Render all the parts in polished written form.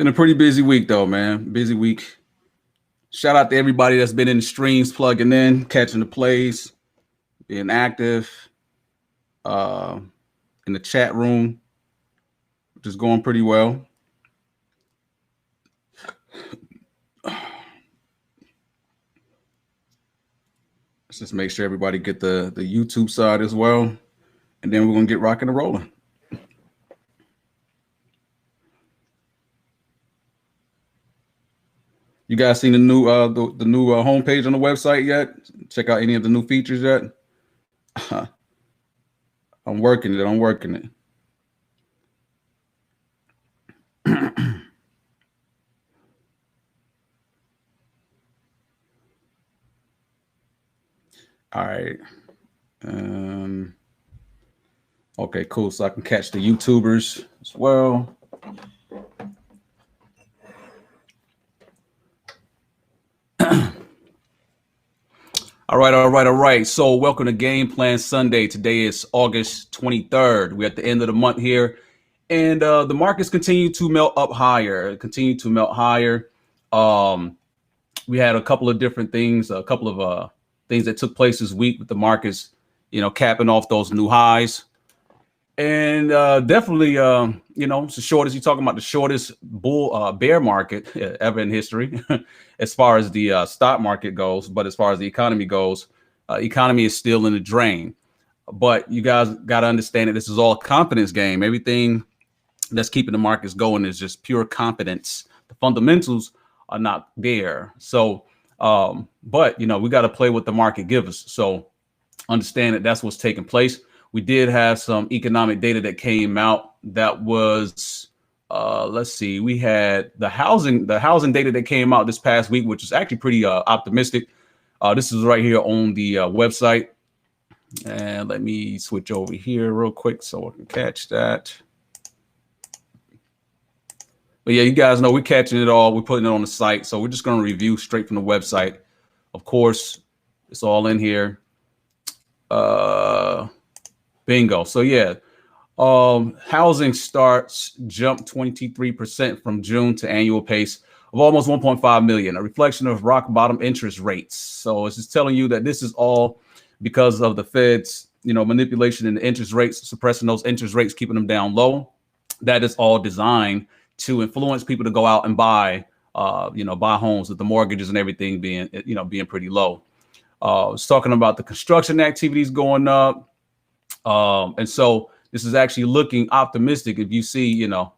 Been a pretty busy week though, man. Busy week. Shout out to everybody that's been in the streams, plugging in, catching the plays, being active uh, in the chat room, which is going pretty well. Let's just make sure everybody get the YouTube side as well, and then we're gonna get rocking and rolling. You guys seen the new homepage on the website yet? Check out any of the new features yet? I'm working it. All right. Okay, cool. So I can catch the YouTubers as well. All right. So welcome to Game Plan Sunday. Today is August 23rd. We're at the end of the month here, and the markets continue to melt up higher. We had a couple of different things, things that took place this week with the markets, capping off those new highs. And definitely, it's the shortest. You're talking about the shortest bear market ever in history, as far as the stock market goes. But as far as the economy goes, economy is still in the drain. But you guys got to understand that this is all a confidence game. Everything that's keeping the markets going is just pure confidence. The fundamentals are not there. So, but we got to play what the market gives us. So understand that that's what's taking place. We did have some economic data that came out that was, let's see, we had the housing data that came out this past week, which is actually pretty optimistic. This is right here on the website. And let me switch over here real quick so I can catch that. But yeah, you guys know we're catching it all. We're putting it on the site. So we're just going to review straight from the website. Of course, it's all in here. Bingo. So yeah, housing starts jumped 23% from June to annual pace of almost 1.5 million, a reflection of rock bottom interest rates. So it's just telling you that this is all because of the Fed's, manipulation in the interest rates, suppressing those interest rates, keeping them down low. That is all designed to influence people to go out and buy homes with the mortgages and everything being pretty low. It's talking about the construction activities going up. And so this is actually looking optimistic. If you see, the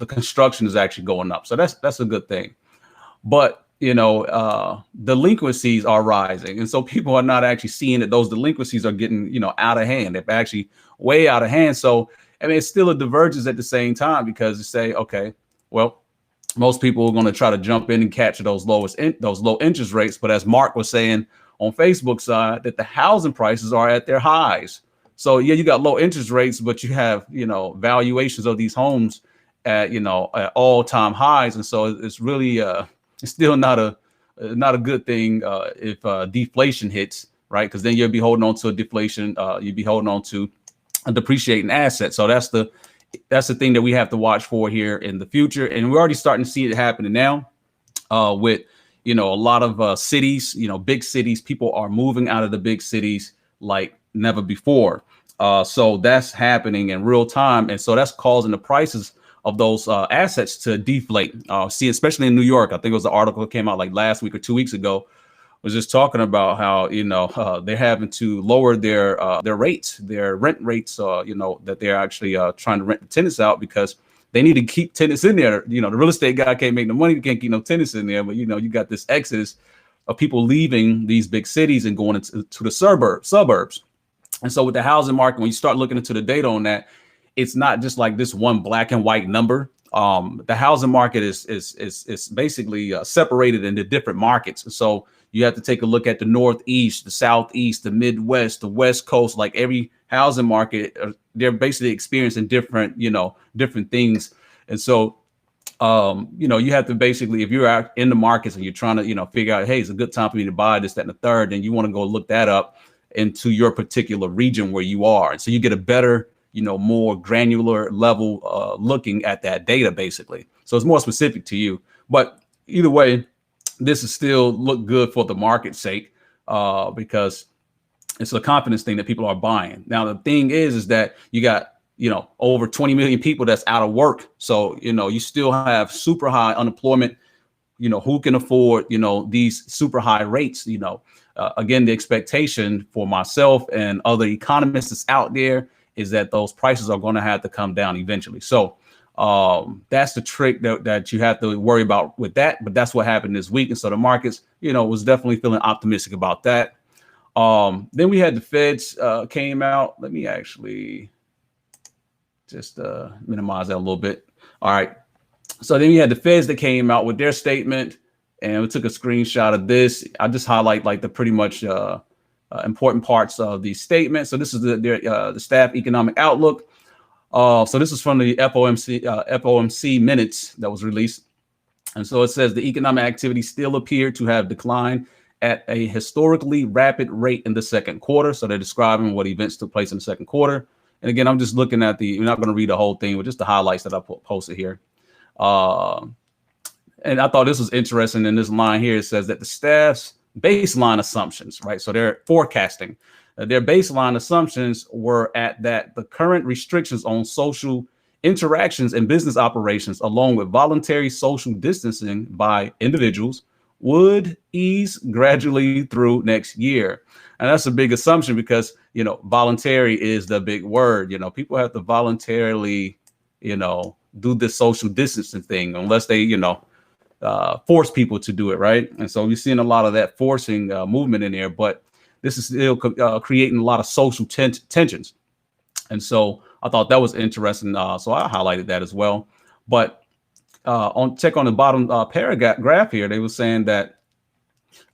construction is actually going up. So that's a good thing. But, delinquencies are rising. And so people are not actually seeing that those delinquencies are getting, out of hand. They're actually way out of hand. So, it's still a divergence at the same time, because you say, okay, well, most people are going to try to jump in and capture those low interest rates. But as Mark was saying on Facebook side, that the housing prices are at their highs. So yeah, you got low interest rates, but you have, valuations of these homes at, at all-time highs. And so it's really, it's still not a good thing if deflation hits, right? Because then you'll be holding on to a deflation. You'll be holding on to a depreciating asset. So that's the thing that we have to watch for here in the future. And we're already starting to see it happening now with, a lot of cities, big cities. People are moving out of the big cities like never before. So that's happening in real time. And so that's causing the prices of those assets to deflate. Especially in New York. I think it was an article that came out like last week or 2 weeks ago, was just talking about how, they're having to lower their rates, their rent rates, that they're actually trying to rent the tenants out, because they need to keep tenants in there. The real estate guy can't make no money. You can't keep no tenants in there. But, you got this exodus of people leaving these big cities and going into the suburbs. And so with the housing market, when you start looking into the data on that, it's not just like this one black and white number. The housing market is basically separated into different markets. And so you have to take a look at the Northeast, the Southeast, the Midwest, the West Coast. Like every housing market, they're basically experiencing different things. And so, you have to basically, if you're out in the markets and you're trying to, figure out, hey, it's a good time for me to buy this, that, and the third, then you want to go look that up into your particular region where you are. And so you get a better more granular level looking at that data, basically. So it's more specific to you. But either way, this is still look good for the market's sake because it's a confidence thing that people are buying. Now, the thing is that you got, over 20 million people that's out of work. So, you still have super high unemployment. Who can afford, these super high rates? Again, the expectation for myself and other economists that's out there is that those prices are going to have to come down eventually. So that's the trick that you have to worry about with that. But that's what happened this week. And so the markets, was definitely feeling optimistic about that. Then we had the Feds came out. Let me actually just minimize that a little bit. All right. So then we had the Feds that came out with their statement, and we took a screenshot of this. I just highlight like the pretty much important parts of the statement. So this is the staff economic outlook. So this is from the FOMC minutes that was released. And so it says the economic activity still appeared to have declined at a historically rapid rate in the second quarter. So they're describing what events took place in the second quarter. And again, I'm just looking at we're not going to read the whole thing, but just the highlights that I posted here. And I thought this was interesting. In this line here, it says that the staff's baseline assumptions, right? So they're forecasting. Their baseline assumptions were at that the current restrictions on social interactions and business operations, along with voluntary social distancing by individuals, would ease gradually through next year. And that's a big assumption because, voluntary is the big word. People have to voluntarily, do this social distancing thing unless they, force people to do it. Right. And so we're seeing a lot of that forcing movement in there. But this is still creating a lot of social tensions. And so I thought that was interesting. So I highlighted that as well. But on the bottom paragraph here, they were saying that,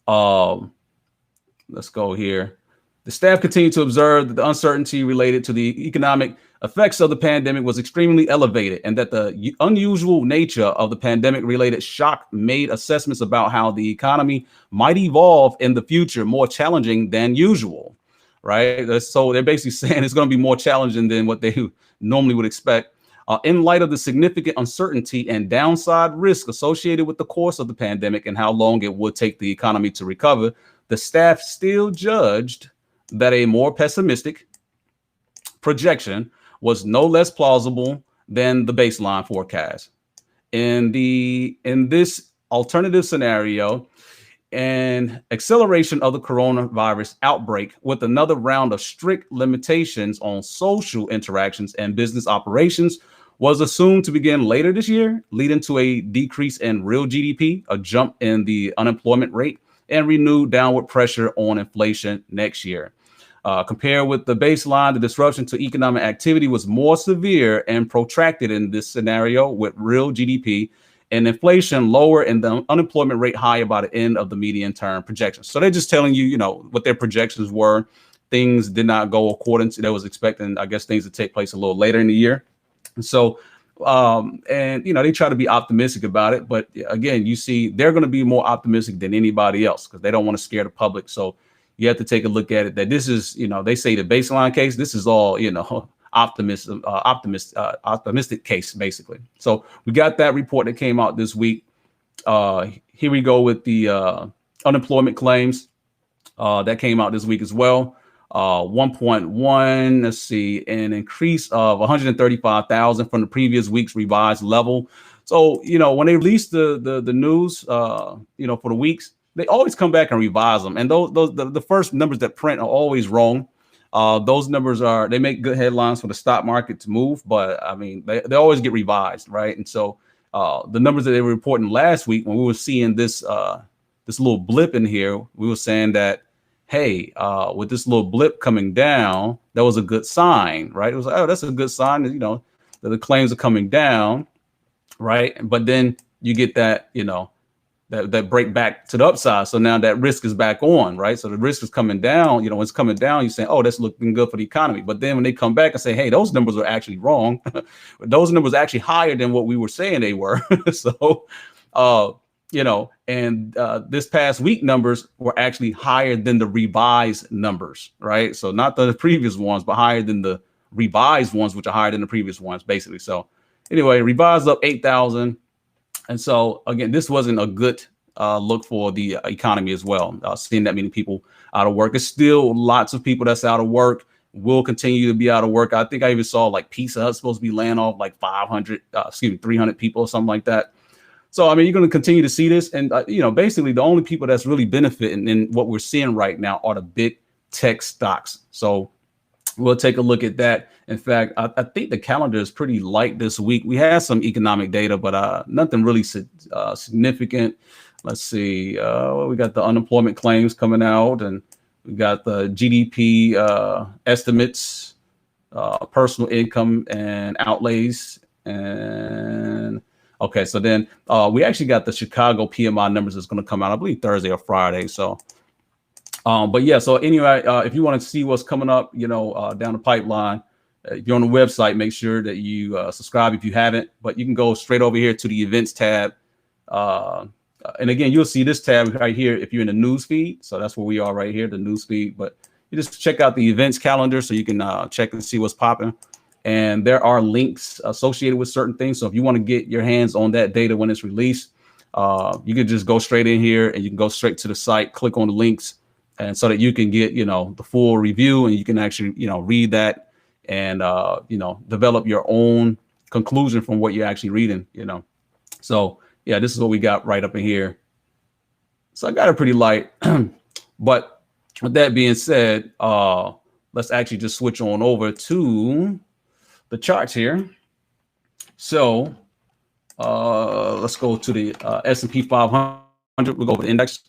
let's go here. The staff continued to observe that the uncertainty related to the economic effects of the pandemic was extremely elevated, and that the unusual nature of the pandemic related shock made assessments about how the economy might evolve in the future more challenging than usual. Right. So they're basically saying it's going to be more challenging than what they normally would expect. In light of the significant uncertainty and downside risk associated with the course of the pandemic and how long it would take the economy to recover, the staff still judged that a more pessimistic projection was no less plausible than the baseline forecast. In this alternative scenario, an acceleration of the coronavirus outbreak with another round of strict limitations on social interactions and business operations was assumed to begin later this year, leading to a decrease in real GDP, a jump in the unemployment rate, and renewed downward pressure on inflation next year. Compared with the baseline, the disruption to economic activity was more severe and protracted in this scenario, with real GDP and inflation lower and the unemployment rate higher by the end of the medium term projections. So they're just telling you, what their projections were. Things did not go according to, they was expecting, I guess, things to take place a little later in the year. And so, they try to be optimistic about it. But again, you see, they're going to be more optimistic than anybody else because they don't want to scare the public. So you have to take a look at it that this is, they say the baseline case, this is all, optimistic case, basically. So we got that report that came out this week. Here we go with the unemployment claims that came out this week as well. 1.1, let's see, an increase of 135,000 from the previous week's revised level. So, when they release the news, for the weeks, they always come back and revise them. And the first numbers that print are always wrong. Those numbers they make good headlines for the stock market to move, but I mean, they always get revised, right? And so the numbers that they were reporting last week, when we were seeing this little blip in here, we were saying that, hey, with this little blip coming down, that was a good sign, right? It was like, oh, that's a good sign that, that the claims are coming down, right? But then you get that, that break back to the upside. So now that risk is back on, right? So the risk is coming down. When it's coming down, you're saying, oh, that's looking good for the economy. But then when they come back and say, hey, those numbers are actually wrong. Those numbers are actually higher than what we were saying they were. So, this past week numbers were actually higher than the revised numbers, right? So not the previous ones, but higher than the revised ones, which are higher than the previous ones, basically. So anyway, revised up 8,000. And so again, this wasn't a good look for the economy as well. Seeing that many people out of work. There's still lots of people that's out of work, will continue to be out of work. I think I even saw like Pizza Hut supposed to be laying off like 300 people or something like that. So, I mean, you're going to continue to see this. And, basically the only people that's really benefiting in what we're seeing right now are the big tech stocks. So we'll take a look at that. In fact, I think the calendar is pretty light this week. We had some economic data, but nothing really significant. Let's see. We got the unemployment claims coming out, and we got the GDP estimates, personal income and outlays. And okay, so then we actually got the Chicago PMI numbers that's going to come out, I believe, Thursday or Friday. So but yeah, so anyway, if you want to see what's coming up, down the pipeline, if you're on the website, make sure that you subscribe if you haven't. But you can go straight over here to the events tab. And again, you'll see this tab right here if you're in the news feed. So that's where we are right here, the news feed. But you just check out the events calendar so you can check and see what's popping. And there are links associated with certain things. So if you want to get your hands on that data when it's released, you can just go straight in here and you can go straight to the site, click on the links. And so that you can get, the full review, and you can actually, read that and, develop your own conclusion from what you're actually reading, So, yeah, this is what we got right up in here. So I got it pretty light. But with that being said, let's actually just switch on over to the charts here. So let's go to the S&P 500. We'll go over the index.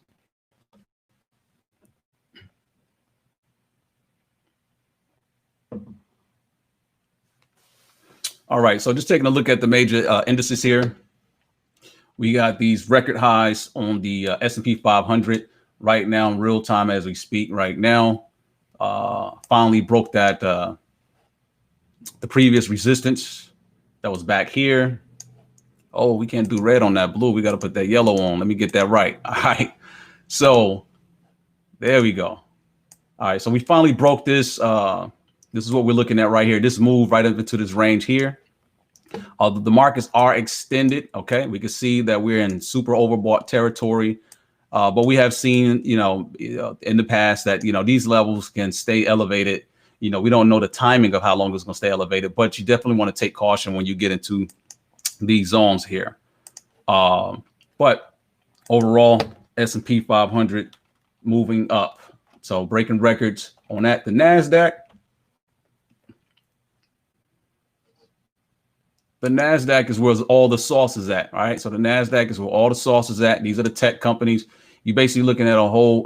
All right, so just taking a look at the major indices here. We got these record highs on the S&P 500 right now in real time as we speak right now. Finally broke that the previous resistance that was back here. Oh, we can't do red on that blue. We got to put that yellow on. Let me get that right. All right, so there we go. All right, so we finally broke this. This is what we're looking at right here. This move right up into this range here. The markets are extended. Okay, we can see that we're in super overbought territory, but we have seen, in the past that these levels can stay elevated. We don't know the timing of how long it's going to stay elevated, but you definitely want to take caution when you get into these zones here. But overall, S&P 500 moving up, so breaking records on that. The NASDAQ. The NASDAQ is where all the sauce is at, right? So the NASDAQ is where all the sauce is at. These are the tech companies. You're basically looking at a whole,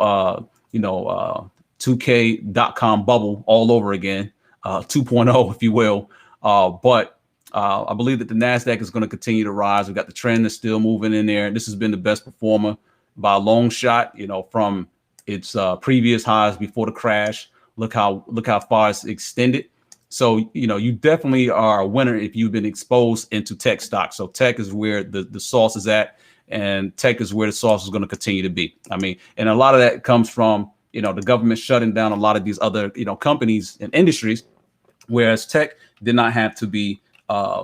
2K.com bubble all over again, 2.0, if you will. But I believe that the NASDAQ is going to continue to rise. We've got the trend that's still moving in there. This has been the best performer by a long shot, from its previous highs before the crash. Look how far it's extended. So, you definitely are a winner if you've been exposed into tech stocks. So tech is where the sauce is at, and tech is where the sauce is going to continue to be. I mean, and a lot of that comes from, the government shutting down a lot of these other, companies and industries, whereas tech did not have to be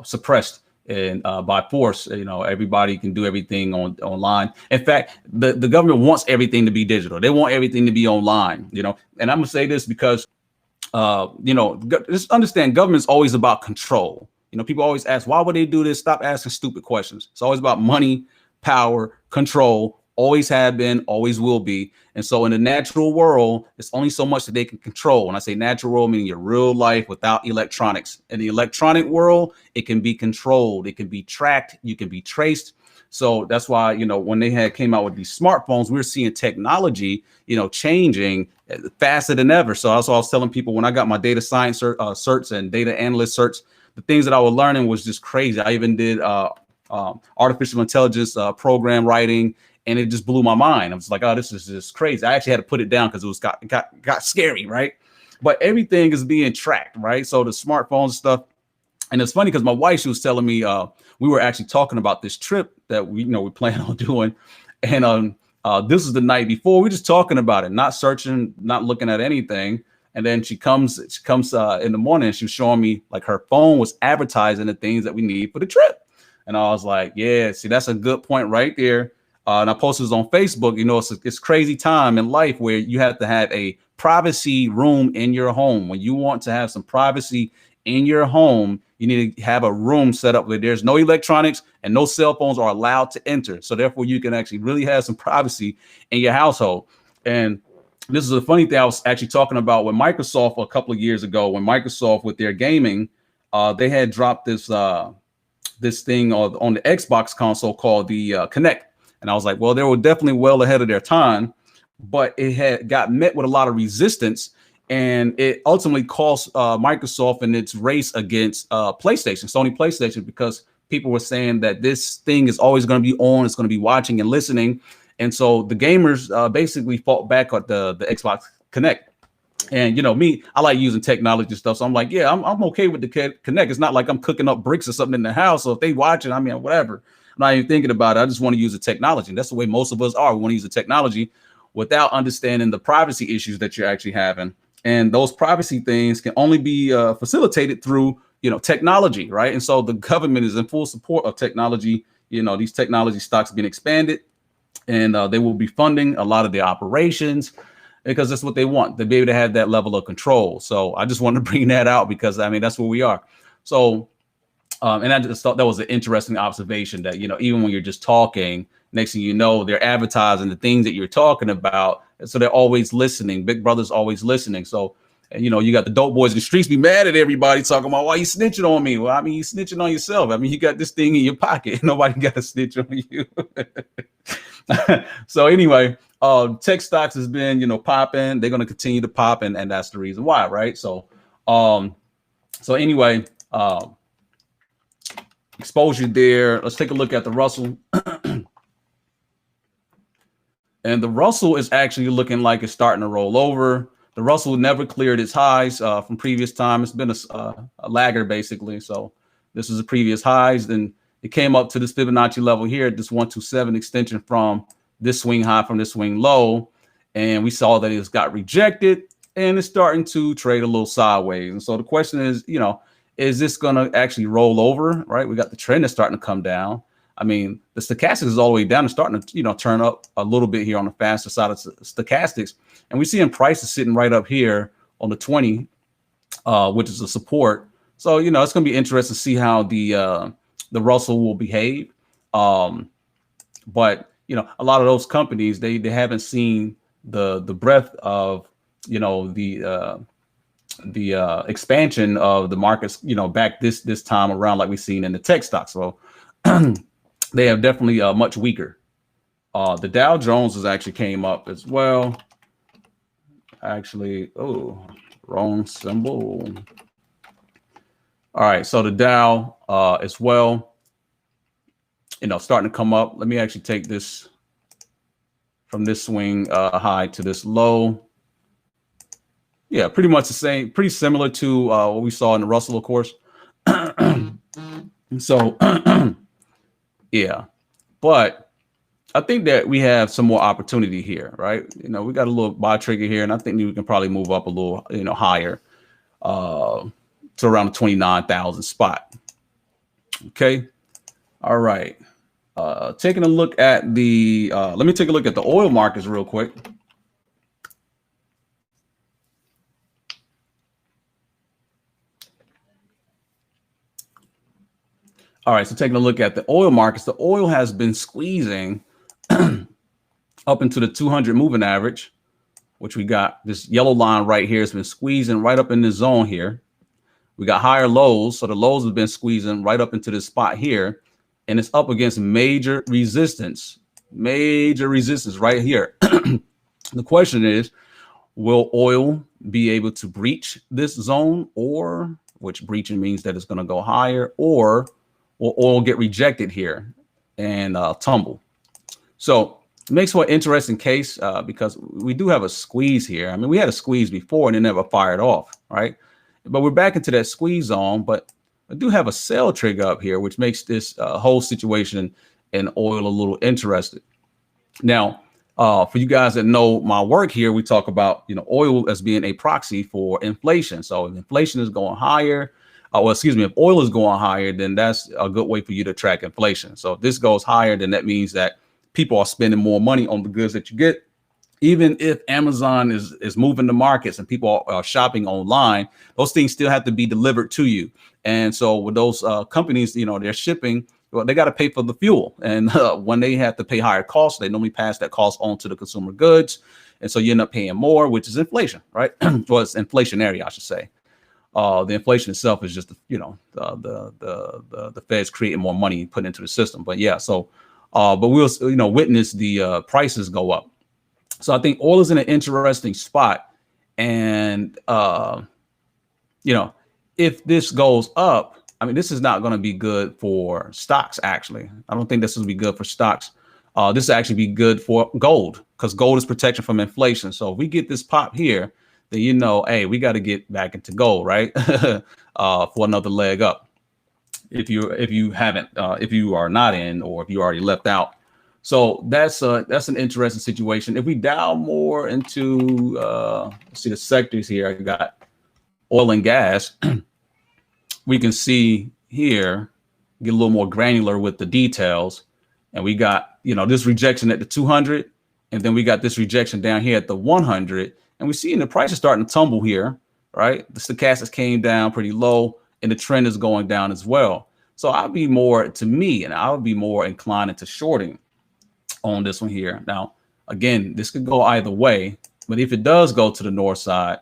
suppressed and by force. Everybody can do everything online. In fact, the government wants everything to be digital. They want everything to be online, and I'm going to say this because just understand government's always about control. People always ask, why would they do this? Stop asking stupid questions. It's always about money, power, control, always have been, always will be. And so in the natural world, it's only so much that they can control. When I say natural world, meaning your real life without electronics. In the electronic world, it can be controlled. It can be tracked. You can be traced. So that's why, when they came out with these smartphones, we're seeing technology, changing faster than ever. So that's what I was telling people when I got my data science certs and data analyst certs, the things that I was learning was just crazy. I even did artificial intelligence program writing, and it just blew my mind. I was like, oh, this is just crazy. I actually had to put it down because it got scary, right? But everything is being tracked, right? So the smartphones stuff. And it's funny because my wife, she was telling me we were actually talking about this trip that we plan on doing. And this is the night before. We're just talking about it, not searching, not looking at anything. And then she comes in the morning and she was showing me like her phone was advertising the things that we need for the trip. And I was like, yeah, see, that's a good point right there. And I posted this on Facebook. You know, it's crazy time in life where you have to have a privacy room in your home. When you want to have some privacy in your home, you need to have a room set up where there's no electronics and no cell phones are allowed to enter. So therefore, you can actually really have some privacy in your household. And this is a funny thing I was actually talking about with Microsoft a couple of years ago. When Microsoft with their gaming, they had dropped this this thing on the Xbox console called the Kinect. And I was like, well, they were definitely well ahead of their time, but it had got met with a lot of resistance. And it ultimately cost Microsoft in its race against Sony PlayStation, because people were saying that this thing is always going to be on, it's going to be watching and listening. And so the gamers basically fought back at the Xbox Kinect. And, you know, me, I like using technology stuff. So I'm like, yeah, I'm okay with the Kinect. It's not like I'm cooking up bricks or something in the house. So if they watch it, I mean, whatever. I'm not even thinking about it. I just want to use the technology. And that's the way most of us are. We want to use the technology without understanding the privacy issues that you're actually having. And those privacy things can only be facilitated through, you know, technology, right? And so the government is in full support of technology. You know, these technology stocks being expanded, and they will be funding a lot of their operations because that's what they want. They'll be able to have that level of control. So I just wanted to bring that out because, I mean, that's where we are. So, and I just thought that was an interesting observation that, you know, even when you're just talking, next thing you know, they're advertising the things that you're talking about. So they're always listening. Big Brother's always listening. So, you know, you got the dope boys in the streets be mad at everybody talking about, why you snitching on me? Well, I mean, you snitching on yourself. I mean, you got this thing in your pocket. Nobody got to snitch on you. So anyway, tech stocks has been, you know, popping. They're going to continue to pop, and that's the reason why, right? So, so anyway, exposure there. Let's take a look at the Russell. And the Russell is actually looking like it's starting to roll over. The Russell never cleared its highs from previous time. It's been a lagger, basically. So this is the previous highs. Then it came up to this Fibonacci level here at this 127 extension from this swing high, from this swing low. And we saw that it's got rejected, and it's starting to trade a little sideways. And so the question is, you know, is this going to actually roll over, right? We got the trend that's starting to come down. I mean, the stochastics is all the way down and starting to, you know, turn up a little bit here on the faster side of stochastics. And we see in prices sitting right up here on the 20, which is a support. So, you know, it's going to be interesting to see how the Russell will behave. But, you know, a lot of those companies, they haven't seen the breadth of, you know, the expansion of the markets, you know, back this time around, like we've seen in the tech stocks. So they have definitely much weaker. The Dow Jones has actually came up as well. Actually, oh, wrong symbol. All right, so the Dow as well, you know, starting to come up. Let me actually take this from this swing high to this low. Yeah, pretty much the same, pretty similar to what we saw in the Russell, of course. So, yeah, but I think that we have some more opportunity here, right? You know, we got a little buy trigger here, and I think we can probably move up a little, you know, higher to around the 29,000 spot. Okay. All right. Taking a look at the, let me take a look at the oil markets real quick. All right, so taking a look at the oil markets, the oil has been squeezing up into the 200 moving average, which we got this yellow line right here. It's been squeezing right up in this zone here. We got higher lows, so the lows have been squeezing right up into this spot here, and it's up against major resistance right here. The question is, will oil be able to breach this zone, or which breaching means that it's going to go higher, or will oil get rejected here and tumble? So it makes for an interesting case because we do have a squeeze here. I mean, we had a squeeze before and it never fired off, right? But we're back into that squeeze zone, but I do have a sell trigger up here, which makes this whole situation in oil a little interesting. Now, For you guys that know my work here, we talk about, oil as being a proxy for inflation. So if inflation is going higher, if oil is going higher, then that's a good way for you to track inflation. So if this goes higher, then that means that people are spending more money on the goods that you get. Even if Amazon is moving the markets and people are shopping online, those things still have to be delivered to you. And so with those companies, they're shipping, well, they got to pay for the fuel. And when they have to pay higher costs, they normally pass that cost on to the consumer goods. And so you end up paying more, which is inflation, right? Well, it's inflationary, I should say. The inflation itself is just, the Fed's creating more money put into the system. But yeah, so but we'll, witness the prices go up. So I think oil is in an interesting spot. And, if this goes up, I mean, this is not going to be good for stocks, actually. I don't think this will be good for stocks. This will actually be good for gold, because gold is protection from inflation. So if we get this pop here, then, hey, we got to get back into gold, right? For another leg up. If you are not in, or if you already left out. So that's an interesting situation. If we dial more into let's see the sectors here, I got oil and gas. We can see here, get a little more granular with the details, and we got this rejection at the 200, and then we got this rejection down here at the 100, and we see the price is starting to tumble here, right? The stochastics came down pretty low, and the trend is going down as well. So I would be more inclined into shorting on this one here. Now, again, this could go either way, but if it does go to the north side,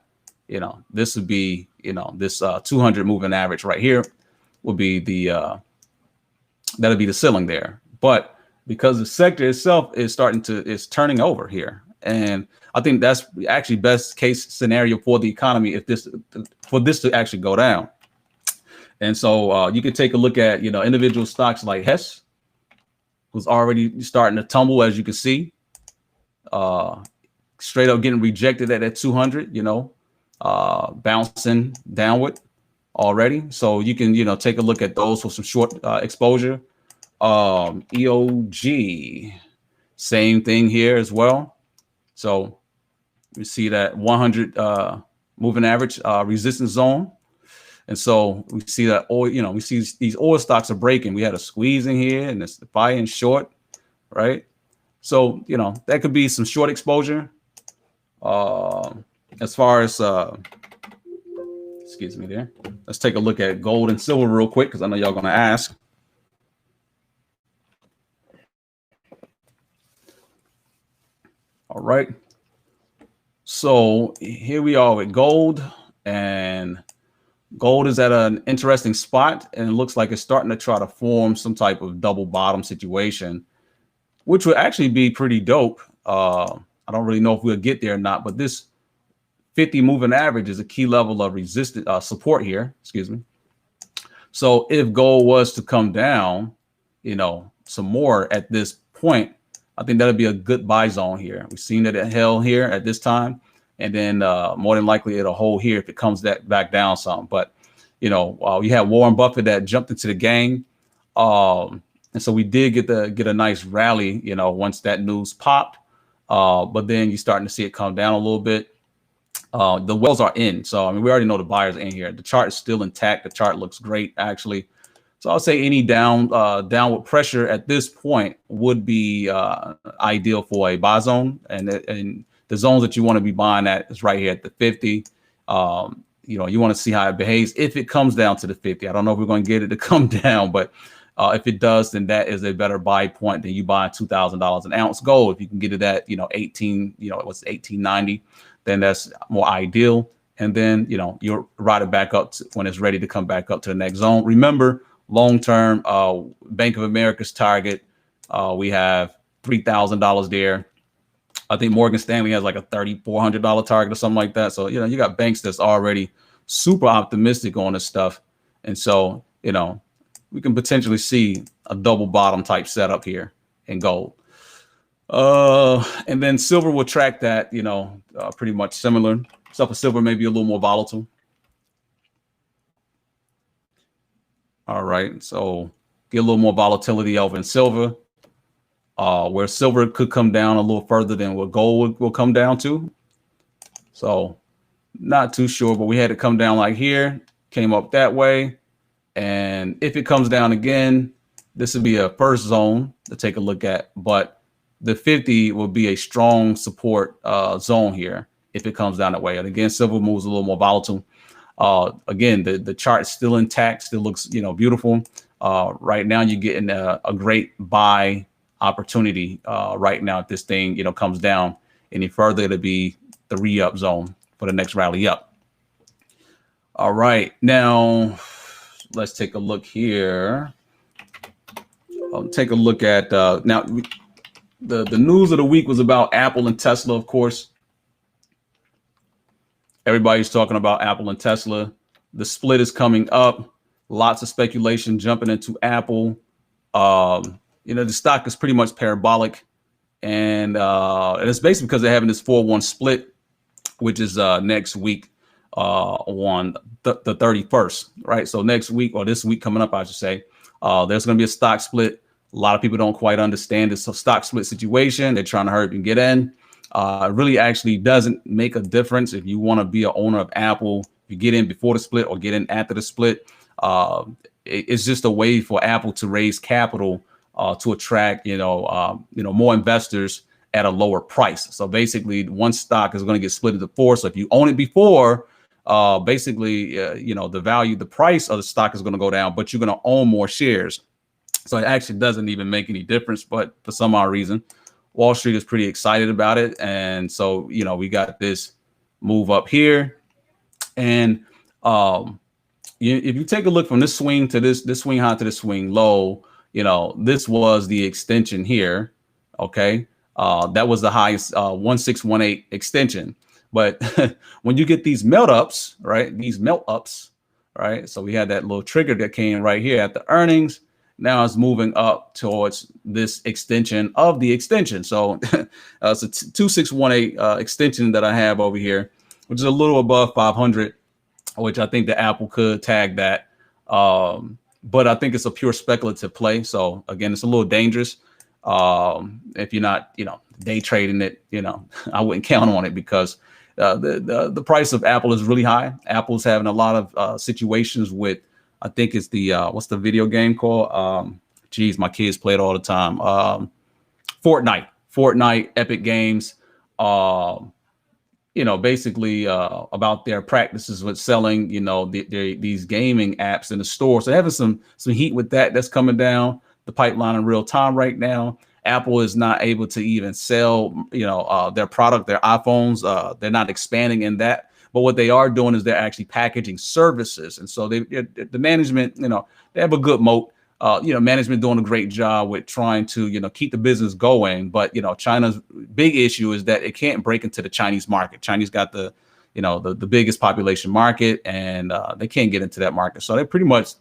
this would be, this 200 moving average right here would be the that'll be the ceiling there. But because the sector itself is turning over here, and I think that's actually best case scenario for the economy for this to actually go down. And so you could take a look at individual stocks like Hess, who's already starting to tumble, as you can see, straight up getting rejected at that 200, bouncing downward already. So you can, take a look at those for some short exposure. EOG, same thing here as well. So you see that 100 moving average resistance zone. And so we see that oil, we see these oil stocks are breaking. We had a squeeze in here, and it's buy in short, right? So, that could be some short exposure. As far as, excuse me there. Let's take a look at gold and silver real quick, because I know y'all going to ask. All right. So here we are with gold, and gold is at an interesting spot, and it looks like it's starting to try to form some type of double bottom situation, which would actually be pretty dope. I don't really know if we'll get there or not, but this 50 moving average is a key level of resistance support here. Excuse me. So if gold was to come down, some more at this point, I think that'd be a good buy zone here. We've seen that it held here at this time. And then more than likely it'll hold here if it comes back down some. But, you had Warren Buffett that jumped into the game. And so we did get a nice rally, once that news popped. But then you're starting to see it come down a little bit. The wells are in. So, we already know the buyers are in here. The chart is still intact. The chart looks great, actually. So I'll say any downward pressure at this point would be ideal for a buy zone. And the zones that you want to be buying at is right here at the 50. You want to see how it behaves if it comes down to the 50. I don't know if we're going to get it to come down, but if it does, then that is a better buy point than you buying $2,000 an ounce gold. If you can get it at 1890, then that's more ideal. And then you'll ride it back up when it's ready to come back up to the next zone. Remember, long term, Bank of America's target, we have $3,000 there. I think Morgan Stanley has like a $3,400 target or something like that. So, you got banks that's already super optimistic on this stuff. And so, we can potentially see a double bottom type setup here in gold. And then silver will track that, pretty much similar. Except for silver may be a little more volatile. All right. So get a little more volatility over in silver. where silver could come down a little further than what gold will come down to. So not too sure, but we had it come down like here, came up that way. And if it comes down again, this would be a first zone to take a look at, but the 50 will be a strong support zone here if it comes down that way. And again, silver moves a little more volatile. Again, the chart is still intact, still looks, beautiful. Right now, you're getting a great buy opportunity right now. If this thing, comes down any further, it'll be the re-up zone for the next rally up. All right, now let's take a look here. Take a look at now. The news of the week was about Apple and Tesla, of course. Everybody's talking about Apple and Tesla. The split is coming up. Lots of speculation jumping into Apple. The stock is pretty much parabolic, and it's basically because they're having this 4-1 split, which is next week on the 31st, right? So next week, or this week coming up, I should say, there's going to be a stock split. A lot of people don't quite understand this stock split situation. They're trying to hurry up and get in. It really actually doesn't make a difference if you want to be an owner of Apple. If you get in before the split or get in after the split, it's just a way for Apple to raise capital to attract, more investors at a lower price. So basically, one stock is going to get split into 4. So if you own it before, the value, the price of the stock is going to go down, but you're going to own more shares. So it actually doesn't even make any difference. But for some odd reason, Wall Street is pretty excited about it. And so, we got this move up here. And if you take a look from this swing to this swing high to this swing low, this was the extension here. OK, that was the highest 1618 extension. But when you get these melt ups, right, right. So we had that little trigger that came right here at the earnings. Now it's moving up towards this extension of the extension. So it's a 2618 extension that I have over here, which is a little above 500, which I think the Apple could tag that. But I think it's a pure speculative play. So again, it's a little dangerous. If you're not, day trading it, I wouldn't count on it because the price of Apple is really high. Apple's having a lot of situations with, I think it's the what's the video game called? Geez, my kids play it all the time. Fortnite, Epic Games. Basically about their practices with selling, these gaming apps in the store. So having some heat with that. That's coming down the pipeline in real time right now. Apple is not able to even sell, their product, their iPhones. They're not expanding in that. But what they are doing is they're actually packaging services. And so the management, they have a good moat. Management doing a great job with trying to, keep the business going. But, China's big issue is that it can't break into the Chinese market. Chinese got the biggest population market, and they can't get into that market. So they're pretty much,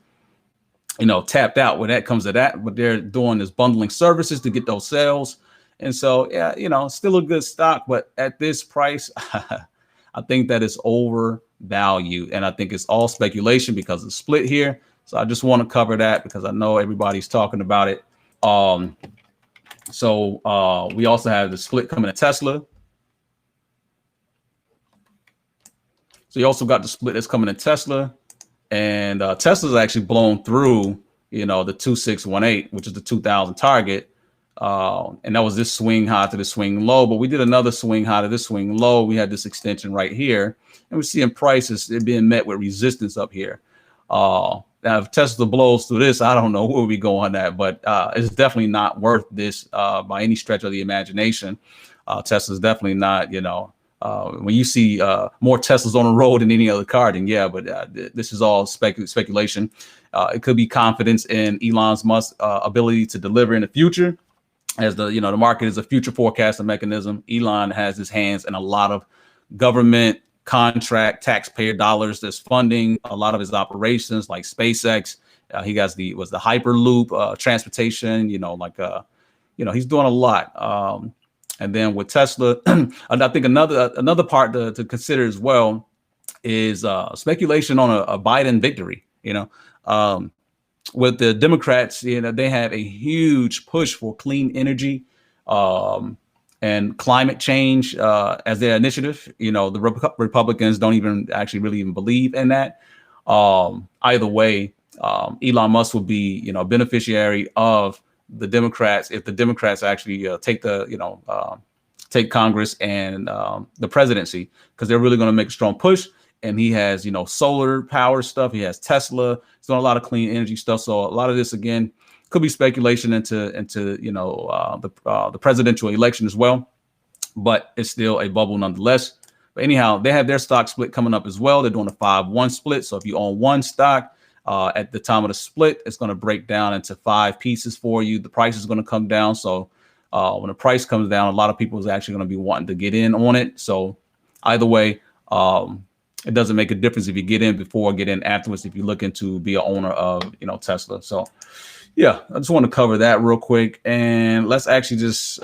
tapped out when that comes to that. What they're doing is bundling services to get those sales. And so, yeah, still a good stock. But at this price, I think that is overvalued. And I think it's all speculation because of the split here. So I just want to cover that because I know everybody's talking about it. So we also have the split coming to Tesla. So you also got the split that's coming to Tesla. And Tesla's actually blown through, the 2618, which is the 2000 target. And that was this swing high to the swing low. But we did another swing high to this swing low. We had this extension right here. And we're seeing prices being met with resistance up here. Now, if Tesla blows through this, I don't know where we go on that, but it's definitely not worth this by any stretch of the imagination. Tesla's definitely not, when you see more Teslas on the road than any other car, then yeah, but this is all speculation. It could be confidence in Elon Musk's ability to deliver in the future. As the market is a future forecasting mechanism. Elon has his hands in a lot of government contract taxpayer dollars that's funding a lot of his operations, like SpaceX. He got the Hyperloop transportation. He's doing a lot. And then with Tesla, and I think another part to consider as well is speculation on a Biden victory. with the Democrats, you know, they have a huge push for clean energy and climate change as their initiative. You know, the Republicans don't even actually really even believe in that. Either way, Elon Musk will be, you know, a beneficiary of the Democrats if the Democrats actually take Congress and the presidency, because they're really going to make a strong push. And he has, you know, solar power stuff. He has Tesla. He's doing a lot of clean energy stuff. So a lot of this, again, could be speculation into you know, the presidential election as well. But it's still a bubble nonetheless. But anyhow, they have their stock split coming up as well. They're doing a 5-1 split. So if you own one stock at the time of the split, it's going to break down into 5 pieces for you. The price is going to come down. So when the price comes down, a lot of people is actually going to be wanting to get in on it. So either way, it doesn't make a difference if you get in before or get in afterwards if you're looking to be an owner of, you know, Tesla. So yeah, I just want to cover that real quick. And let's actually just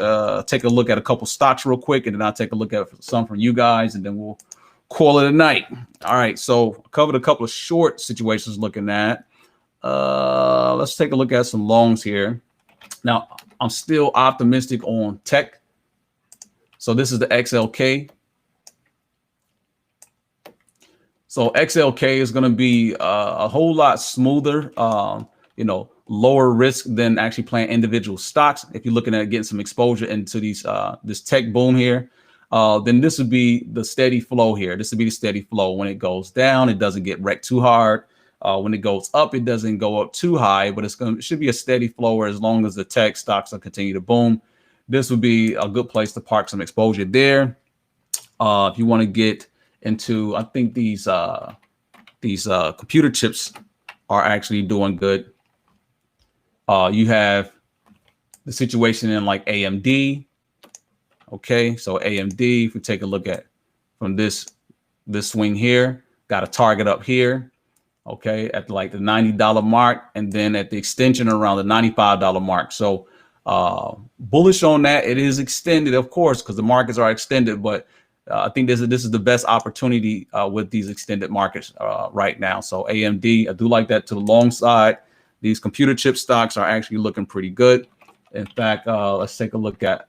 take a look at a couple stocks real quick, and then I'll take a look at some from you guys, and then we'll call it a night. All right, so I covered a couple of short situations looking at. Let's take a look at some longs here. Now, I'm still optimistic on tech. So this is the XLK. So XLK is going to be a whole lot smoother, you know, lower risk than actually playing individual stocks. If you're looking at getting some exposure into these this tech boom here, then this would be the steady flow here. This would be the steady flow. When it goes down, it doesn't get wrecked too hard. When it goes up, it doesn't go up too high, but it should be a steady flow where as long as the tech stocks will continue to boom, this would be a good place to park some exposure there. If you want to get into, I think these computer chips are actually doing good. You have the situation in like AMD. Okay, so AMD, if we take a look at from this swing here, got a target up here. Okay, at like the $90 mark, and then at the extension around the $95 mark. So bullish on that. It is extended, of course, because the markets are extended, but I think this is the best opportunity with these extended markets right now. So AMD, I do like that to the long side. These computer chip stocks are actually looking pretty good. In fact, let's take a look at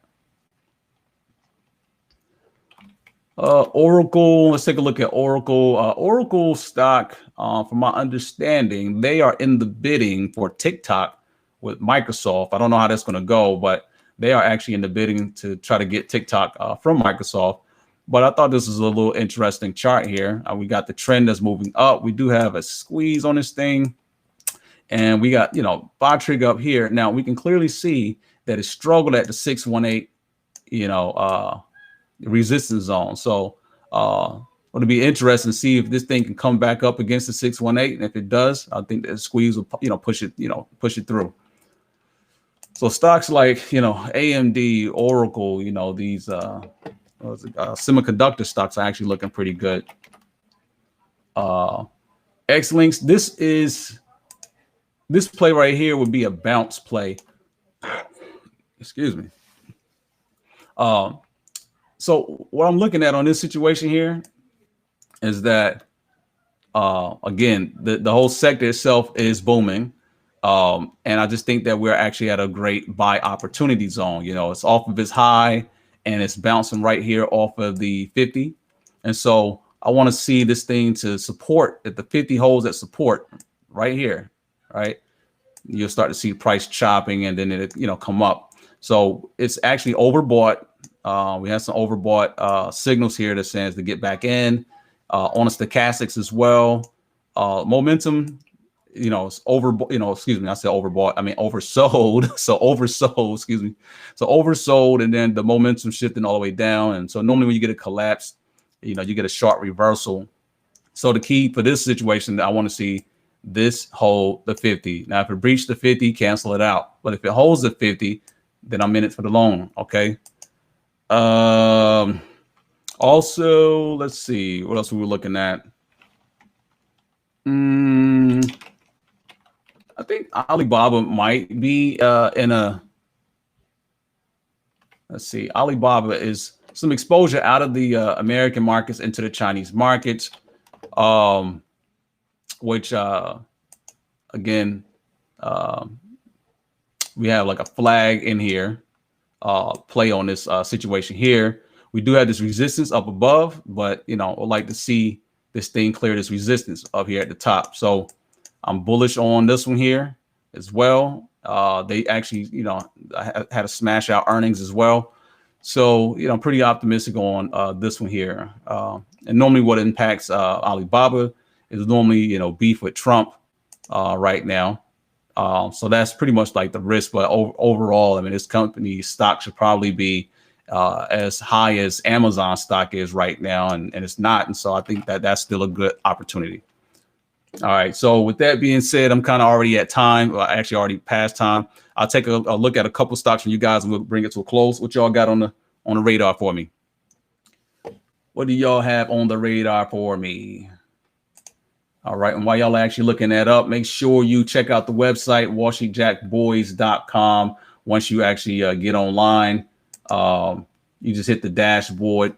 Oracle. Let's take a look at Oracle. Oracle stock, from my understanding, they are in the bidding for TikTok with Microsoft. I don't know how that's going to go, but they are actually in the bidding to try to get TikTok from Microsoft. But I thought this was a little interesting chart here. We got the trend that's moving up. We do have a squeeze on this thing. And we got, you know, buy trigger up here. Now we can clearly see that it struggled at the 618, you know, resistance zone. So it'll be interesting to see if this thing can come back up against the 618. And if it does, I think the squeeze will, you know, push it through. So stocks like, you know, AMD, Oracle, you know, these semiconductor stocks are actually looking pretty good. XLINKs, this play right here would be a bounce play. Excuse me. So what I'm looking at on this situation here is that, again, the whole sector itself is booming. And I just think that we're actually at a great buy opportunity zone. You know, it's off of its high and it's bouncing right here off of the 50. And so I want to see this thing to support. If the 50 holds at support right here, right, you'll start to see price chopping and then it, you know, come up. So it's actually overbought. We have some overbought signals here that says to get back in on a stochastics as well. Momentum, you know, it's excuse me, I said overbought. I mean oversold. So oversold, excuse me. So oversold, and then the momentum shifting all the way down. And so normally when you get a collapse, you know, you get a sharp reversal. So the key for this situation, I want to see this hold the 50. Now, if it breaches the 50, cancel it out. But if it holds the 50, then I'm in it for the long. Okay. Also, let's see what else we were looking at. I think Alibaba might be in a, let's see, Alibaba is some exposure out of the American markets into the Chinese markets, which again, we have like a flag in here, play on this situation here. We do have this resistance up above, but you know, I'd like to see this thing clear this resistance up here at the top. So I'm bullish on this one here as well. They actually, you know, had a smash out earnings as well. So, you know, I'm pretty optimistic on this one here. And normally what impacts Alibaba is normally, you know, beef with Trump right now. So that's pretty much like the risk. But overall, I mean, this company's stock should probably be as high as Amazon stock is right now, and it's not. And so I think that that's still a good opportunity. All right. So with that being said, I'm kind of already at time. Well, actually already past time. I'll take a look at a couple stocks from you guys, and we'll bring it to a close. What y'all got on the radar for me? What do y'all have on the radar for me? All right. And while y'all are actually looking that up, make sure you check out the website, washijackboys.com. Once you actually get online, you just hit the dashboard.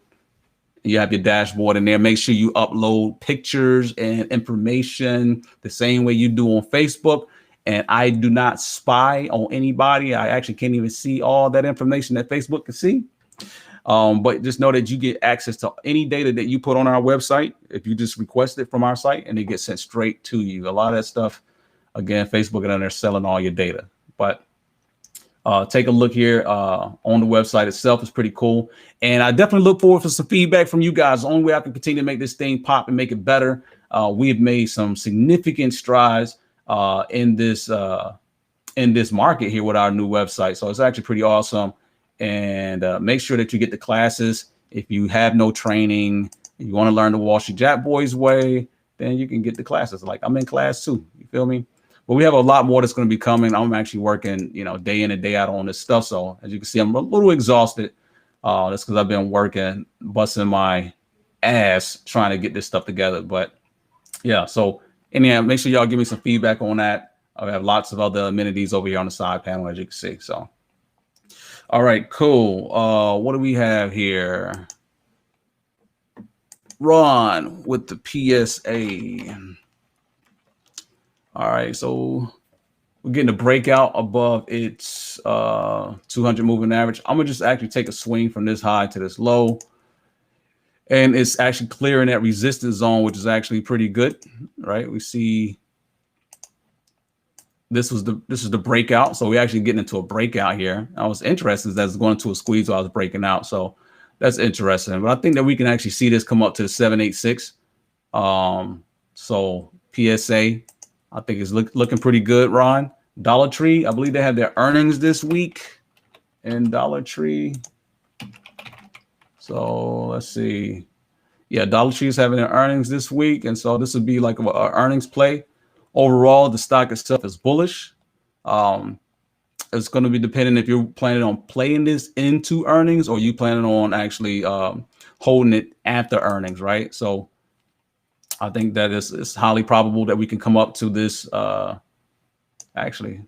You have your dashboard in there. Make sure you upload pictures and information the same way you do on Facebook. And I do not spy on anybody. I actually can't even see all that information that Facebook can see. But just know that you get access to any data that you put on our website if you just request it from our site, and it gets sent straight to you. A lot of that stuff, again, Facebook and they're selling all your data. But take a look here on the website itself. It's pretty cool. And I definitely look forward for some feedback from you guys. The only way I can continue to make this thing pop and make it better. We have made some significant strides in this market here with our new website. So it's actually pretty awesome. And make sure that you get the classes. If you have no training, if you want to learn the Wall Street Jack Boys way, then you can get the classes. Like I'm in class too. You feel me? But we have a lot more that's going to be coming. I'm actually working, you know, day in and day out on this stuff. So as you can see, I'm a little exhausted. That's because I've been working, busting my ass trying to get this stuff together. But yeah, so anyhow, make sure y'all give me some feedback on that. I have lots of other amenities over here on the side panel, as you can see. So, all right, cool. What do we have here? Ron with the PSA. All right, so we're getting a breakout above its 200 moving average. I'm gonna just actually take a swing from this high to this low, and it's actually clearing that resistance zone, which is actually pretty good, right? We see this is the breakout, so we're actually getting into a breakout here. I was interested that it's going to a squeeze while I was breaking out, so that's interesting. But I think that we can actually see this come up to the 786. So PSA. I think it's looking pretty good, Ron. Dollar Tree, I believe they have their earnings this week in Dollar Tree. So let's see. Yeah, Dollar Tree is having their earnings this week. And so this would be like an earnings play. Overall, the stock itself is bullish. It's going to be dependent if you're planning on playing this into earnings or you planning on actually holding it after earnings, right? So I think that it's highly probable that we can come up to this. Actually,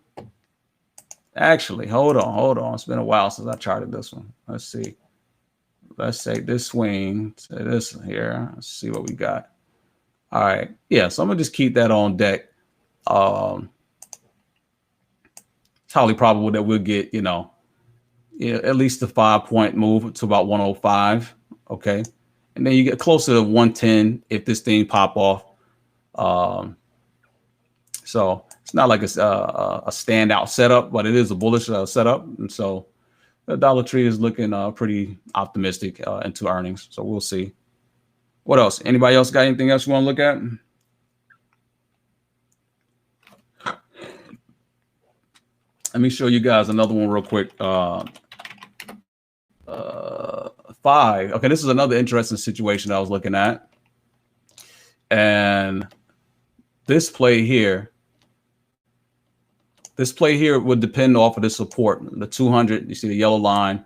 hold on. It's been a while since I charted this one. Let's see. Let's say this swing to this here. Let's see what we got. All right. Yeah. So I'm gonna just keep that on deck. It's highly probable that we'll get, at least the 5-point move to about 105. Okay. And then you get closer to 110 if this thing pop off. So it's not like a standout setup, but it is a bullish setup. And so the Dollar Tree is looking pretty optimistic into earnings. So we'll see. What else? Anybody else got anything else you want to look at? Let me show you guys another one real quick. 5. Okay, this is another interesting situation I was looking at. And this play here would depend off of the support. The 200, you see the yellow line,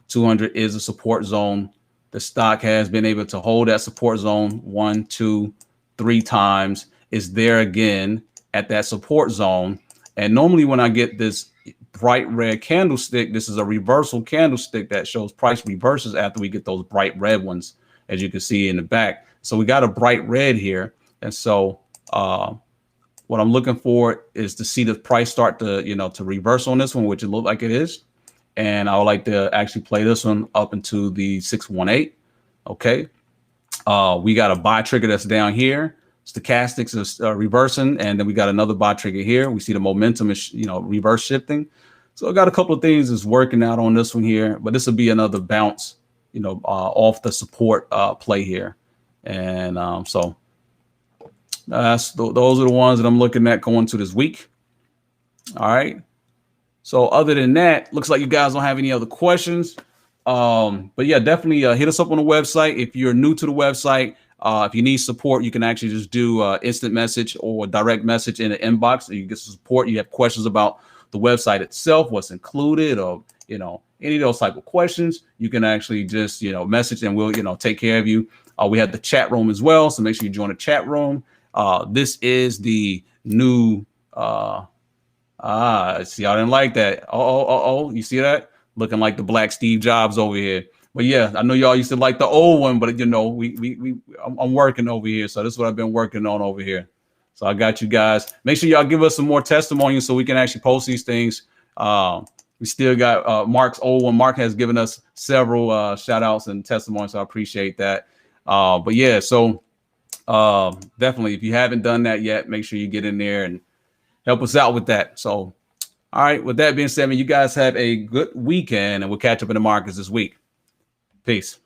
200 is a support zone. The stock has been able to hold that support zone 1, 2, 3 times. It's there again at that support zone. And normally when I get this bright red candlestick, this is a reversal candlestick that shows price reverses after we get those bright red ones, as you can see in the back. So we got a bright red here. And so what I'm looking for is to see the price start to, to reverse on this one, which it looked like it is. And I would like to actually play this one up into the 618. Okay. We got a buy trigger that's down here. Stochastics is reversing, and then we got another buy trigger here. We see the momentum is, reverse shifting. So I got a couple of things that's working out on this one here, but this will be another bounce, off the support play here. And so those are the ones that I'm looking at going to this week. All right. So other than that, looks like you guys don't have any other questions. But yeah, definitely hit us up on the website. If you're new to the website, if you need support, you can actually just do instant message or direct message in the inbox. You get support. You have questions about the website itself, what's included, or any of those type of questions, you can actually just message, and we'll take care of you. We have the chat room as well, so make sure you join the chat room. This is the new see, I didn't like that. Oh, you see that? Looking like the black Steve Jobs over here. But yeah, I know y'all used to like the old one, but I'm working over here. So this is what I've been working on over here. So I got you guys. Make sure y'all give us some more testimonials so we can actually post these things. We still got Mark's old one. Mark has given us several shout outs and testimonies. So I appreciate that. But yeah, so definitely, if you haven't done that yet, make sure you get in there and help us out with that. So, all right, with that being said, you guys have a good weekend, and we'll catch up in the markets this week. Peace.